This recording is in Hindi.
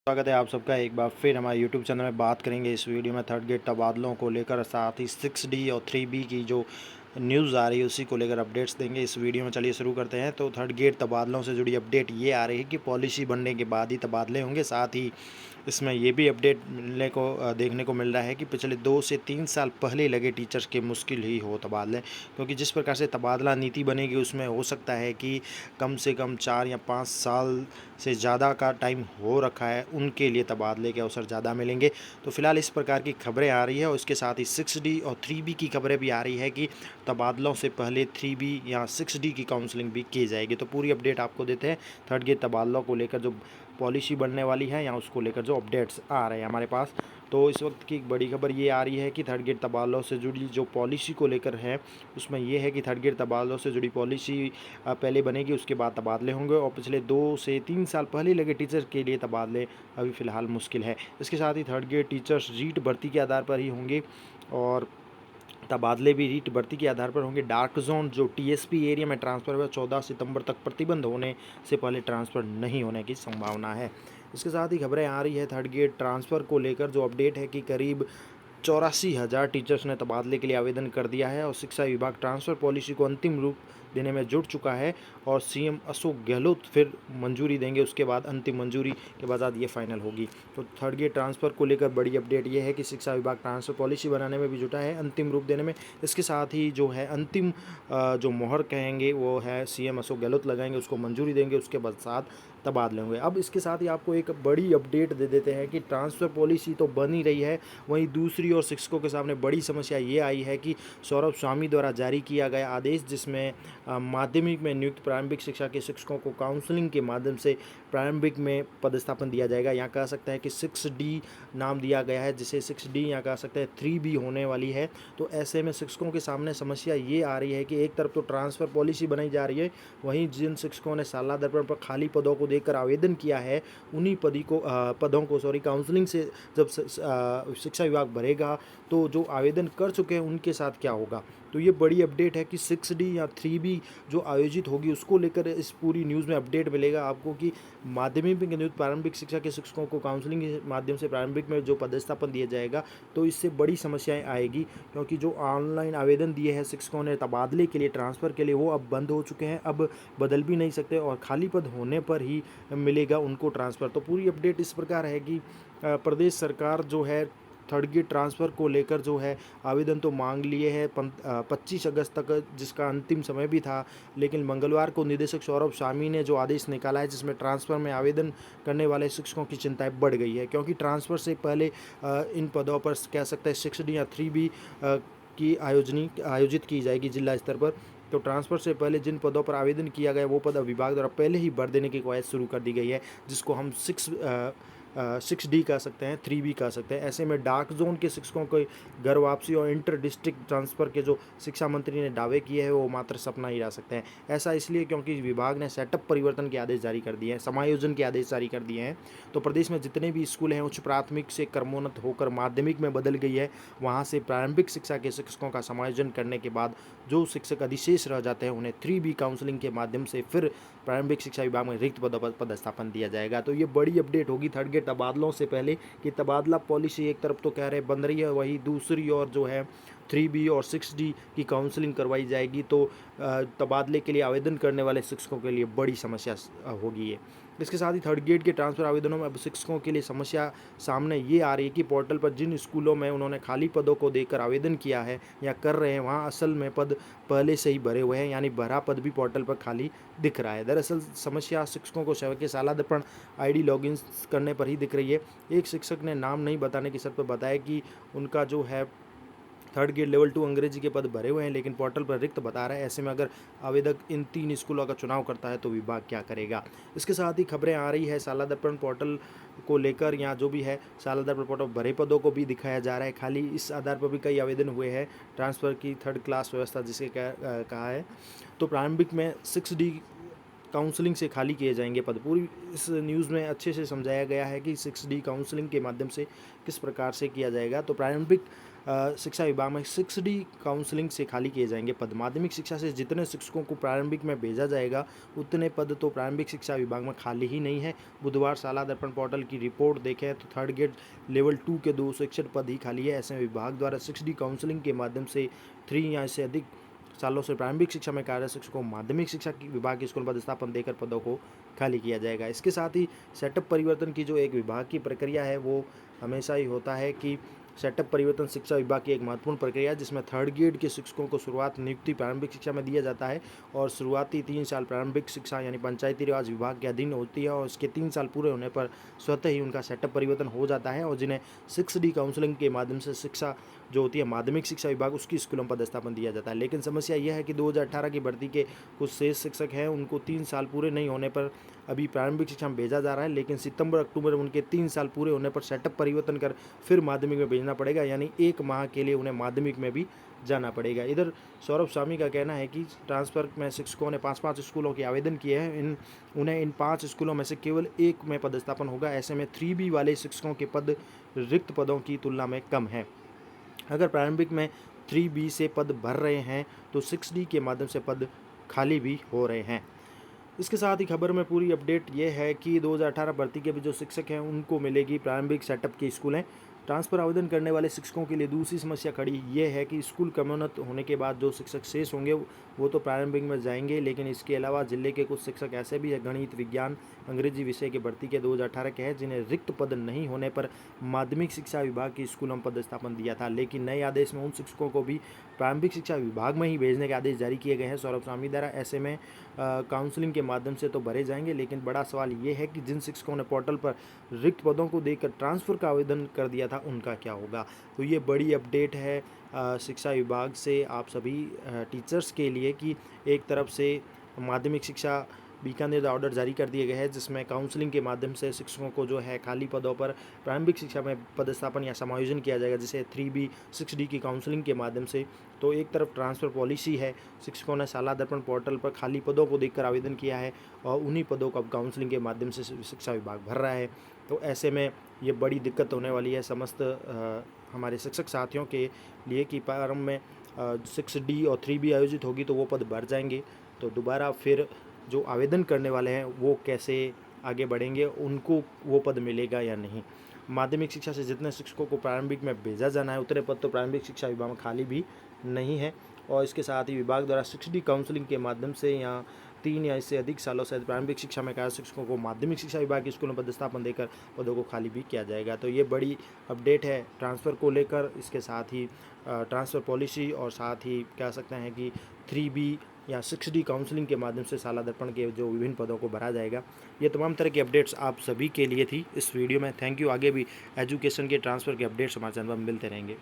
स्वागत है आप सबका एक बार फिर हमारे यूट्यूब चैनल में। बात करेंगे इस वीडियो में थर्ड ग्रेड तबादलों को लेकर, साथ ही 6D और 3B की जो न्यूज़ आ रही है उसी को लेकर अपडेट्स देंगे इस वीडियो में। चलिए शुरू करते हैं। तो थर्ड ग्रेड तबादलों से जुड़ी अपडेट ये आ रही है कि पॉलिसी बनने के बाद ही तबादले होंगे। साथ ही इसमें ये भी अपडेट देखने को मिल रहा है कि पिछले 2 से 3 साल पहले लगे टीचर्स के मुश्किल ही हो तबादले, क्योंकि जिस प्रकार से तबादला नीति बनेगी उसमें हो सकता है कि कम से कम 4 या 5 साल से ज़्यादा का टाइम हो रखा है, उनके लिए तबादले के अवसर ज़्यादा मिलेंगे। तो फिलहाल इस प्रकार की खबरें आ रही है और इसके साथ ही 6D और 3B की खबरें भी आ रही है कि तबादलों से पहले 3B या 6D की काउंसलिंग भी की जाएगी। तो पूरी अपडेट आपको देते हैं थर्ड ग्रेड तबादलों को लेकर जो पॉलिसी बनने वाली है या उसको लेकर जो अपडेट्स आ रहे हैं हमारे पास। तो इस वक्त की एक बड़ी खबर ये आ रही है कि थर्ड ग्रेड तबादलों से जुड़ी जो पॉलिसी को लेकर है उसमें यह है कि थर्ड ग्रेड तबादलों से जुड़ी पॉलिसी पहले बनेगी, उसके बाद तबादले होंगे। और पिछले 2 से 3 साल पहले लगे टीचर के लिए तबादले अभी फ़िलहाल मुश्किल है। इसके साथ ही थर्ड ग्रेड टीचर्स रीट भर्ती के आधार पर ही होंगे और तबादले भी रीट भर्ती के आधार पर होंगे। डार्क जोन जो TSP एरिया में ट्रांसफ़र हुआ 14 सितंबर तक प्रतिबंध होने से पहले ट्रांसफ़र नहीं होने की संभावना है। इसके साथ ही खबरें आ रही है थर्ड ग्रेड ट्रांसफ़र को लेकर जो अपडेट है कि करीब 84,000 टीचर्स ने तबादले के लिए आवेदन कर दिया है और शिक्षा विभाग ट्रांसफ़र पॉलिसी को अंतिम रूप देने में जुट चुका है और CM अशोक गहलोत फिर मंजूरी देंगे। उसके बाद अंतिम मंजूरी के बाद ये फाइनल होगी। तो थर्ड ग्रेड ट्रांसफ़र को लेकर बड़ी अपडेट ये है कि शिक्षा विभाग ट्रांसफ़र पॉलिसी बनाने में भी जुटा है, अंतिम रूप देने में। इसके साथ ही जो है अंतिम जो मोहर कहेंगे वो है CM अशोक गहलोत लगाएंगे, उसको मंजूरी देंगे, उसके बाद साथ तबादले होंगे। अब इसके साथ ही आपको एक बड़ी अपडेट दे देते हैं कि ट्रांसफ़र पॉलिसी तो बन ही रही है, वहीं दूसरी ओर शिक्षकों के सामने बड़ी समस्या ये आई है कि सौरभ स्वामी द्वारा जारी किया गया आदेश जिसमें माध्यमिक में नियुक्त प्रारंभिक शिक्षा के शिक्षकों को काउंसलिंग के माध्यम से प्रारंभिक में पदस्थापन दिया जाएगा। यहाँ कह सकते हैं कि 6D नाम दिया गया है, जिसे 6D यहाँ कह सकते हैं 3B होने वाली है। तो ऐसे में शिक्षकों के सामने समस्या ये आ रही है कि एक तरफ तो ट्रांसफ़र पॉलिसी बनाई जा रही है, वहीं जिन शिक्षकों ने सालाना दर्पण पर खाली पदों को देकर आवेदन किया है उन्हीं पदों को काउंसलिंग से जब शिक्षा विभाग भरेगा तो जो आवेदन कर चुके हैं उनके साथ क्या होगा। तो ये बड़ी अपडेट है कि 6D या 3B जो आयोजित होगी उसको लेकर इस पूरी न्यूज़ में अपडेट मिलेगा आपको कि माध्यमिक में नियुक्त प्रारंभिक शिक्षा के शिक्षकों को काउंसलिंग के माध्यम से प्रारंभिक में जो पदस्थापन दिया जाएगा तो इससे बड़ी समस्याएं आएगी, क्योंकि जो ऑनलाइन आवेदन दिए हैं शिक्षकों ने तबादले के लिए, ट्रांसफ़र के लिए, वो अब बंद हो चुके हैं, अब बदल भी नहीं सकते और खाली पद होने पर ही मिलेगा उनको ट्रांसफ़र। तो पूरी अपडेट इस प्रकार है कि प्रदेश सरकार जो है थर्ड ग्रेड ट्रांसफ़र को लेकर जो है आवेदन तो मांग लिए हैं 25 अगस्त तक, जिसका अंतिम समय भी था, लेकिन मंगलवार को निदेशक सौरभ स्वामी ने जो आदेश निकाला है जिसमें ट्रांसफ़र में आवेदन करने वाले शिक्षकों की चिंताएं बढ़ गई है, क्योंकि ट्रांसफ़र से पहले इन पदों पर कह सकते हैं 6D या 3B की आयोजित की जाएगी जिला स्तर पर। तो ट्रांसफ़र से पहले जिन पदों पर आवेदन किया गया वो पद विभाग द्वारा पहले ही भर देने की कवायद शुरू कर दी गई है, जिसको हम 6D कह सकते हैं, 3B कह सकते हैं। ऐसे में डार्क जोन के शिक्षकों को घर वापसी और इंटर डिस्ट्रिक्ट ट्रांसफ़र के जो शिक्षा मंत्री ने दावे किए हैं वो मात्र सपना ही रह सकते हैं। ऐसा इसलिए क्योंकि विभाग ने सेटअप परिवर्तन के आदेश जारी कर दिए हैं, समायोजन के आदेश जारी कर दिए हैं। तो प्रदेश में जितने भी स्कूल हैं उच्च प्राथमिक से क्रमोन्नत होकर माध्यमिक में बदल गई है, वहाँ से प्रारंभिक शिक्षा के शिक्षकों का समायोजन करने के बाद जो शिक्षक अधिशेष रह जाते हैं उन्हें 3B काउंसलिंग के माध्यम से फिर प्रारंभिक शिक्षा विभाग में रिक्त पदों पर पदस्थापन दिया जाएगा। तो ये बड़ी अपडेट होगी थर्ड ग्रेड तबादलों से पहले कि तबादला पॉलिसी एक तरफ तो कह रहे बन रही है, वही दूसरी ओर जो है 3B और 6D की काउंसलिंग करवाई जाएगी। तो तबादले के लिए आवेदन करने वाले शिक्षकों के लिए बड़ी समस्या होगी ये। इसके साथ ही थर्ड ग्रेड के ट्रांसफ़र आवेदनों में अब शिक्षकों के लिए समस्या सामने ये आ रही है कि पोर्टल पर जिन स्कूलों में उन्होंने खाली पदों को देकर आवेदन किया है या कर रहे हैं वहाँ असल में पद पहले से ही भरे हुए हैं, यानी भरा पद भी पोर्टल पर खाली दिख रहा है। दरअसल समस्या शिक्षकों को सेवा के सालाना दर्पण ID लॉगिन करने पर ही दिख रही है। एक शिक्षक ने नाम नहीं बताने की शर्त पर बताया कि उनका जो है थर्ड ग्रेड लेवल 2 अंग्रेजी के पद भरे हुए हैं, लेकिन पोर्टल पर रिक्त बता रहा है। ऐसे में अगर आवेदक इन 3 स्कूलों का चुनाव करता है तो विभाग क्या करेगा। इसके साथ ही खबरें आ रही है सालाना दर्पण पोर्टल को लेकर, या जो भी है सालाना दर्पण पोर्टल भरे पदों को भी दिखाया जा रहा है खाली, इस आधार पर भी कई आवेदन हुए हैं ट्रांसफ़र की थर्ड क्लास व्यवस्था जिसे कहा है। तो प्रारंभिक में 6D काउंसलिंग से खाली किए जाएंगे पद। पूरी इस न्यूज़ में अच्छे से समझाया गया है कि 6D काउंसलिंग के माध्यम से किस प्रकार से किया जाएगा। तो प्रारंभिक शिक्षा विभाग में 6D काउंसलिंग से खाली किए जाएंगे पद। माध्यमिक शिक्षा से जितने शिक्षकों को प्रारंभिक में भेजा जाएगा उतने पद तो प्रारंभिक शिक्षा विभाग में खाली ही नहीं है। बुधवार शाला दर्पण पोर्टल की रिपोर्ट देखें तो थर्ड ग्रेड लेवल 2 के 261 पद ही खाली है। ऐसे में विभाग द्वारा 6D काउंसलिंग के माध्यम से 3 या इससे अधिक सालों से प्रारंभिक शिक्षा में कार्यरत शिक्षकों को माध्यमिक शिक्षा विभाग के स्कूल पदस्थापन देकर पदों को खाली किया जाएगा। इसके साथ ही सेटअप परिवर्तन की जो एक विभाग की प्रक्रिया है वो हमेशा ही होता है कि सेटअप परिवर्तन शिक्षा विभाग की एक महत्वपूर्ण प्रक्रिया है, जिसमें थर्ड ग्रेड के शिक्षकों को शुरुआत नियुक्ति प्रारंभिक शिक्षा में दिया जाता है और शुरुआती 3 साल प्रारंभिक शिक्षा यानी पंचायती राज विभाग के अधीन होती है और इसके 3 साल पूरे होने पर स्वतः ही उनका सेटअप परिवर्तन हो जाता है और जिन्हें 6D काउंसलिंग के माध्यम से शिक्षा जो होती है माध्यमिक शिक्षा विभाग उसकी स्कूलों में पदस्थापन दिया जाता है। लेकिन समस्या यह है कि 2018 की भर्ती के कुछ शेष शिक्षक हैं, उनको 3 साल पूरे नहीं होने पर अभी प्रारंभिक शिक्षा में भेजा जा रहा है, लेकिन सितंबर अक्टूबर में उनके 3 साल पूरे होने पर सेटअप परिवर्तन कर फिर माध्यमिक में भेजना पड़ेगा, यानी 1 माह के लिए उन्हें माध्यमिक में भी जाना पड़ेगा। इधर सौरभ स्वामी का कहना है कि ट्रांसफ़र में शिक्षकों ने 5-5 स्कूलों के आवेदन किए हैं, उन्हें इन 5 स्कूलों में से केवल 1 में पदस्थापन होगा। ऐसे में 3B वाले शिक्षकों के पद रिक्त पदों की तुलना में कम है। अगर प्रारंभिक में 3B से पद भर रहे हैं तो 6D के माध्यम से पद खाली भी हो रहे हैं। इसके साथ ही खबर में पूरी अपडेट ये है कि 2018 भर्ती के भी जो शिक्षक हैं उनको मिलेगी प्रारंभिक सेटअप की स्कूलें। ट्रांसफ़र आवेदन करने वाले शिक्षकों के लिए दूसरी समस्या खड़ी ये है कि स्कूल क्रमोन्नत होने के बाद जो शिक्षक शेष होंगे वो तो प्रारंभिक में जाएंगे, लेकिन इसके अलावा जिले के कुछ शिक्षक ऐसे भी है गणित, विज्ञान, अंग्रेजी विषय की भर्ती के 2018 के हैं जिन्हें रिक्त पद नहीं होने पर माध्यमिक शिक्षा विभाग के स्कूलों में पदस्थापन दिया था। लेकिन नए आदेश में उन शिक्षकों को भी प्रारंभिक शिक्षा विभाग में ही भेजने के आदेश जारी किए गए हैं सौरभ स्वामी द्वारा। ऐसे में काउंसलिंग के माध्यम से तो भरे जाएंगे, लेकिन बड़ा सवाल ये है कि जिन शिक्षकों ने पोर्टल पर रिक्त पदों को देखकर ट्रांसफ़र का आवेदन कर दिया था उनका क्या होगा। तो ये बड़ी अपडेट है शिक्षा विभाग से आप सभी टीचर्स के लिए कि एक तरफ से माध्यमिक शिक्षा बीकानेर ऑर्डर जारी कर दिए गए हैं जिसमें काउंसलिंग के माध्यम से शिक्षकों को जो है खाली पदों पर प्रारंभिक शिक्षा में पदस्थापन या समायोजन किया जाएगा, जैसे 3B 6D की काउंसलिंग के माध्यम से। तो एक तरफ ट्रांसफ़र पॉलिसी है, शिक्षकों ने शाला दर्पण पोर्टल पर खाली पदों को देखकर आवेदन किया है और उन्हीं पदों को अब काउंसलिंग के माध्यम से शिक्षा विभाग भर रहा है। तो ऐसे में ये बड़ी दिक्कत होने वाली है समस्त हमारे शिक्षक साथियों के लिए कि प्रारंभ में 6D और 3B आयोजित होगी तो वो पद भर जाएंगे, तो दोबारा फिर जो आवेदन करने वाले हैं वो कैसे आगे बढ़ेंगे, उनको वो पद मिलेगा या नहीं। माध्यमिक शिक्षा से जितने शिक्षकों को प्रारंभिक में भेजा जाना है उतने पद तो प्रारंभिक शिक्षा विभाग में खाली भी नहीं है। और इसके साथ ही विभाग द्वारा 6D काउंसलिंग के माध्यम से यहाँ 3 या इससे अधिक सालों से प्रारंभिक शिक्षा में कार्यरत शिक्षकों को माध्यमिक शिक्षा विभाग के स्कूलों में पदस्थापन देकर पदों को खाली भी किया जाएगा। तो ये बड़ी अपडेट है ट्रांसफ़र को लेकर। इसके साथ ही ट्रांसफ़र पॉलिसी और साथ ही कह सकते हैं कि 3B या 6D काउंसलिंग के माध्यम से शाला दर्पण के जो विभिन्न पदों को भरा जाएगा। ये तमाम तरह की अपडेट्स आप सभी के लिए थी इस वीडियो में। Thank you. आगे भी एजुकेशन के ट्रांसफ़र के अपडेट्स हमारे चैनल पर मिलते रहेंगे।